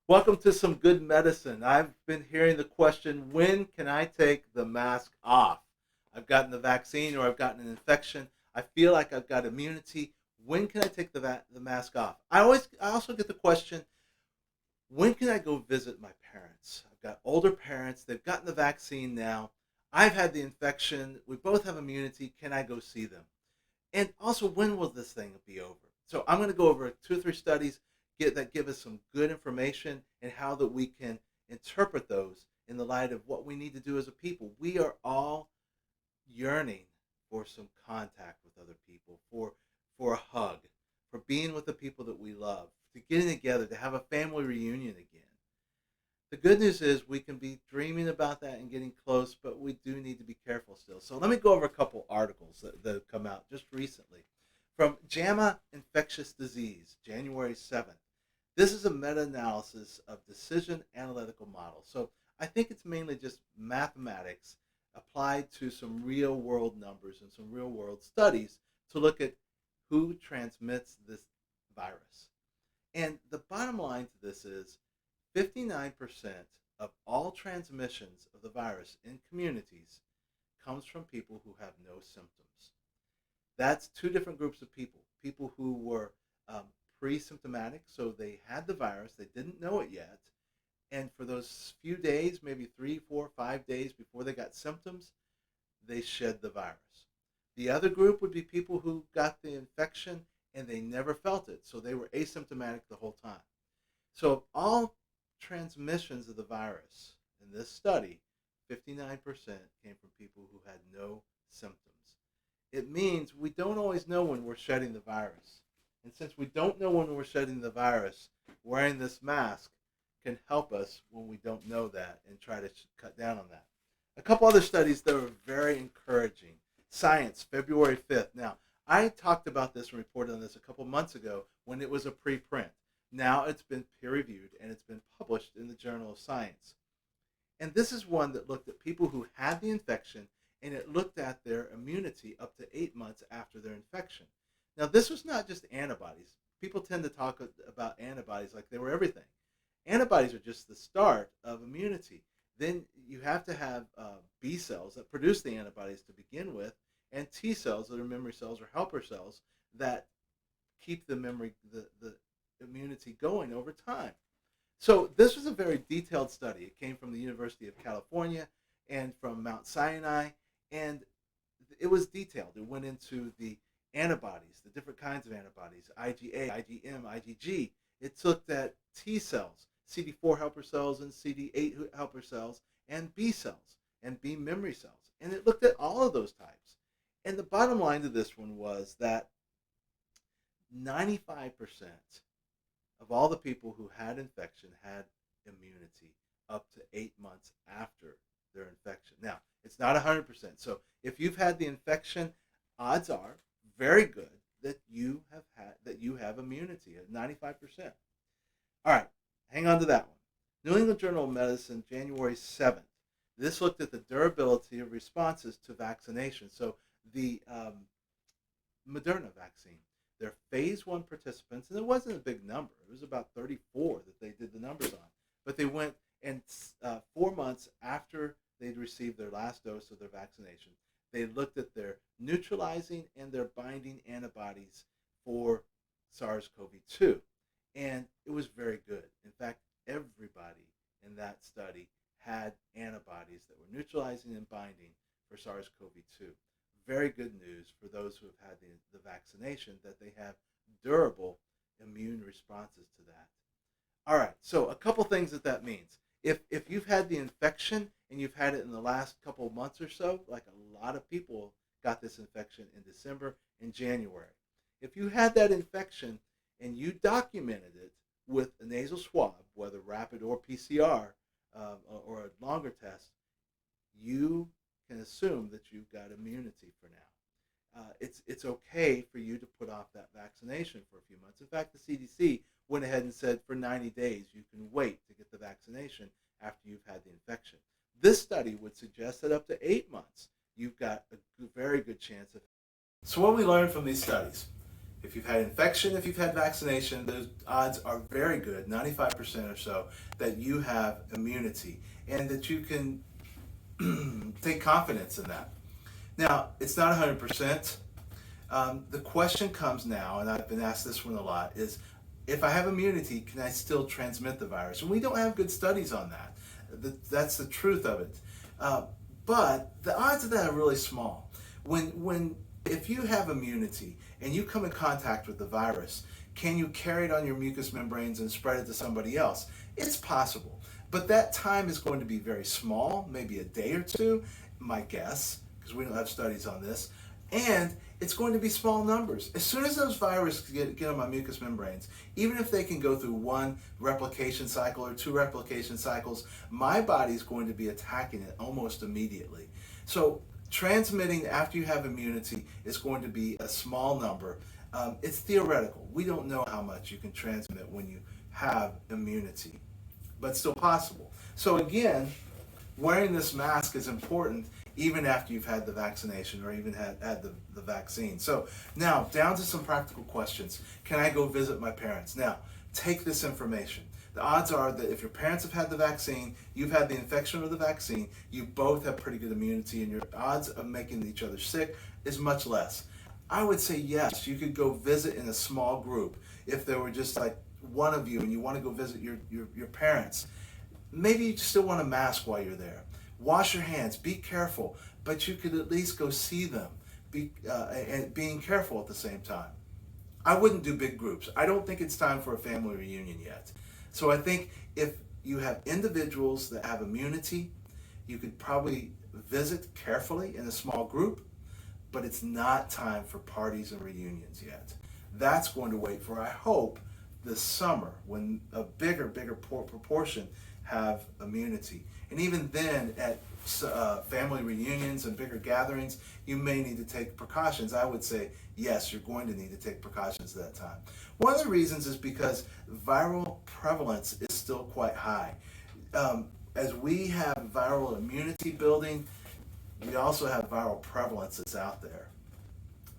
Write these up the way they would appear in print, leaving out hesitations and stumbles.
Welcome to some good medicine. I've been hearing the question, when can I take the mask off? I've gotten the vaccine or I've gotten an infection. I feel like I've got immunity. When can I take the mask off? I also get the question, when can I go visit my parents? I've got older parents. They've gotten the vaccine now. I've had the infection. We both have immunity. Can I go see them? And also, when will this thing be over? So I'm going to go over 2 or 3 studies that give us some good information and how that we can interpret those in the light of what we need to do as a people. We are all yearning for some contact with other people, for a hug, for being with the people that we love, to getting together, to have a family reunion again. The good news is we can be dreaming about that and getting close, but we do need to be careful still. So let me go over a couple articles that have come out just recently. From JAMA Infectious Disease, January 7th. This is a meta-analysis of decision analytical models. So I think it's mainly just mathematics applied to some real world numbers and some real world studies to look at who transmits this virus. And the bottom line to this is 59% of all transmissions of the virus in communities comes from people who have no symptoms. That's 2 different groups of people. People who were pre-symptomatic, so they had the virus, they didn't know it yet, and for those few days, maybe 3, 4, 5 days before they got symptoms, they shed the virus. The other group would be people who got the infection and they never felt it, so they were asymptomatic the whole time. So all transmissions of the virus in this study, 59% came from people who had no symptoms. It means we don't always know when we're shedding the virus. And since we don't know when we're shedding the virus, wearing this mask can help us when we don't know that and try to cut down on that. A couple other studies that were very encouraging. Science, February 5th. Now, I talked about this and reported on this a couple months ago when it was a preprint. Now it's been peer-reviewed and it's been published in the Journal of Science. And this is one that looked at people who had the infection, and it looked at their immunity up to 8 months after their infection. Now, this was not just antibodies. People tend to talk about antibodies like they were everything. Antibodies are just the start of immunity. Then you have to have B cells that produce the antibodies to begin with, and T cells that are memory cells or helper cells that keep the immunity going over time. So this was a very detailed study. It came from the University of California and from Mount Sinai, and it was detailed. It went into the antibodies, the different kinds of antibodies, IgA, IgM, IgG. It looked at T cells, CD4 helper cells and CD8 helper cells, and B cells and B memory cells. And it looked at all of those types. And the bottom line to this one was that 95% of all the people who had infection had immunity up to 8 months after their infection. Now, it's not 100%. So if you've had the infection, odds are very good that you have immunity at 95%. All right, hang on to that one. New England Journal of Medicine, January 7th. This looked at the durability of responses to vaccination. So the Moderna vaccine, their phase 1 participants, and it wasn't a big number. It was about 34 that they did the numbers on. But they went, and 4 months after they'd received their last dose of their vaccination, they looked at their neutralizing and their binding antibodies for SARS-CoV-2. And it was very good. In fact, everybody in that study had antibodies that were neutralizing and binding for SARS-CoV-2. Very good news for those who have had the vaccination, that they have durable immune responses to that. All right, so a couple things that means. If you've had the infection and you've had it in the last couple of months or so, like a lot of people got this infection in December and January. If you had that infection and you documented it with a nasal swab, whether rapid or PCR, or a longer test, you can assume that you've got immunity for now. It's okay for you to put off that vaccination for a few months. In fact, the CDC went ahead and said for 90 days you can wait to get the vaccination after you've had the infection. This study would suggest that up to 8 months you've got a very good chance of. So what we learned from these studies If you've had infection, if you've had vaccination, those odds are very good, 95% or so, that you have immunity and that you can take confidence in that. Now, it's not 100%. The question comes now, and I've been asked this one a lot, is if I have immunity, can I still transmit the virus? And we don't have good studies on that. That's the truth of it. But the odds of that are really small. If you have immunity and you come in contact with the virus, can you carry it on your mucous membranes and spread it to somebody else? It's possible. But that time is going to be very small, maybe a day or two, my guess, because we don't have studies on this. And it's going to be small numbers. As soon as those viruses get on my mucous membranes, even if they can go through one replication cycle or two replication cycles, my body's going to be attacking it almost immediately. So transmitting after you have immunity is going to be a small number. It's theoretical. We don't know how much you can transmit when you have immunity, but still possible. So again, wearing this mask is important even after you've had the vaccination or even had the vaccine. So now, down to some practical questions. Can I go visit my parents? Now, take this information. The odds are that if your parents have had the vaccine, you've had the infection or the vaccine, you both have pretty good immunity and your odds of making each other sick is much less. I would say yes, you could go visit in a small group. If there were just like one of you and you want to go visit your parents, maybe you still want a mask while you're there. Wash your hands, be careful, but you could at least go see them, and being careful at the same time. I wouldn't do big groups. I don't think it's time for a family reunion yet. So I think if you have individuals that have immunity, you could probably visit carefully in a small group, but it's not time for parties and reunions yet. That's going to wait for, I hope, this summer when a bigger proportion have immunity. And even then, at family reunions and bigger gatherings, you may need to take precautions. I would say, yes, you're going to need to take precautions at that time. One of the reasons is because viral prevalence is still quite high. As we have viral immunity building, we also have viral prevalence that's out there.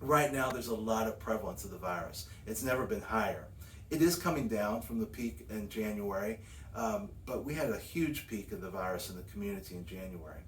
Right now, there's a lot of prevalence of the virus. It's never been higher. It is coming down from the peak in January, but we had a huge peak of the virus in the community in January.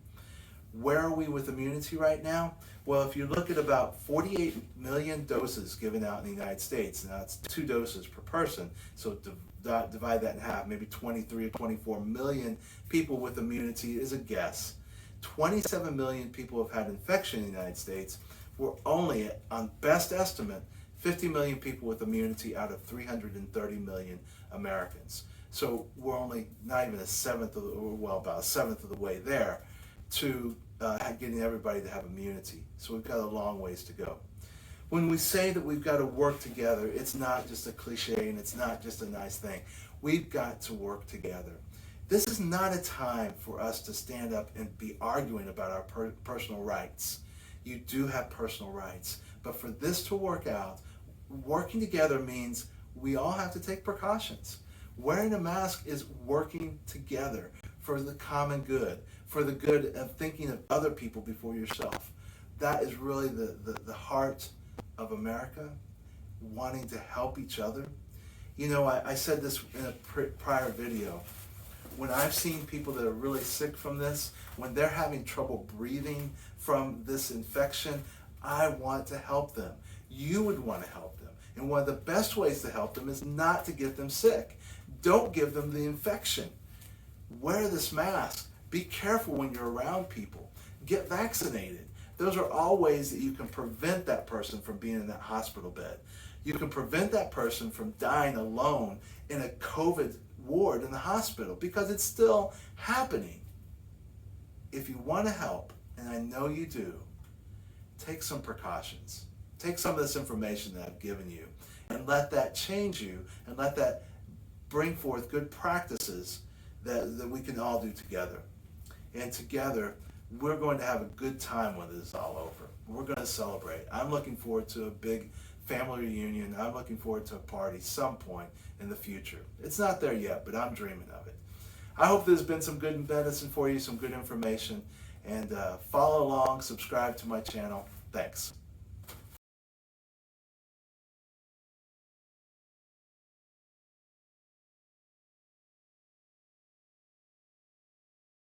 Where are we with immunity right now? Well, if you look at about 48 million doses given out in the United States, now it's 2 doses per person, so divide that in half, maybe 23 or 24 million people with immunity is a guess. 27 million people have had infection in the United States. We're only, on best estimate, 50 million people with immunity out of 330 million Americans. So we're only not even about a seventh of the way there to getting everybody to have immunity. So we've got a long ways to go. When we say that we've got to work together, it's not just a cliche and it's not just a nice thing. We've got to work together. This is not a time for us to stand up and be arguing about our personal rights. You do have personal rights. But for this to work out, working together means we all have to take precautions. Wearing a mask is working together for the common good, for the good of thinking of other people before yourself. That is really the heart of America, wanting to help each other. You know, I said this in a prior video. When I've seen people that are really sick from this, when they're having trouble breathing from this infection, I want to help them. You would want to help them. And one of the best ways to help them is not to get them sick. Don't give them the infection. Wear this mask. Be careful when you're around people. Get vaccinated. Those are all ways that you can prevent that person from being in that hospital bed. You can prevent that person from dying alone in a COVID ward in the hospital because it's still happening. If you want to help, and I know you do, take some precautions. Take some of this information that I've given you and let that change you and let that bring forth good practices that we can all do together. And together, we're going to have a good time when this is all over. We're going to celebrate. I'm looking forward to a big family reunion. I'm looking forward to a party some point in the future. It's not there yet, but I'm dreaming of it. I hope there's been some good medicine for you, some good information, and follow along, subscribe to my channel. Thanks.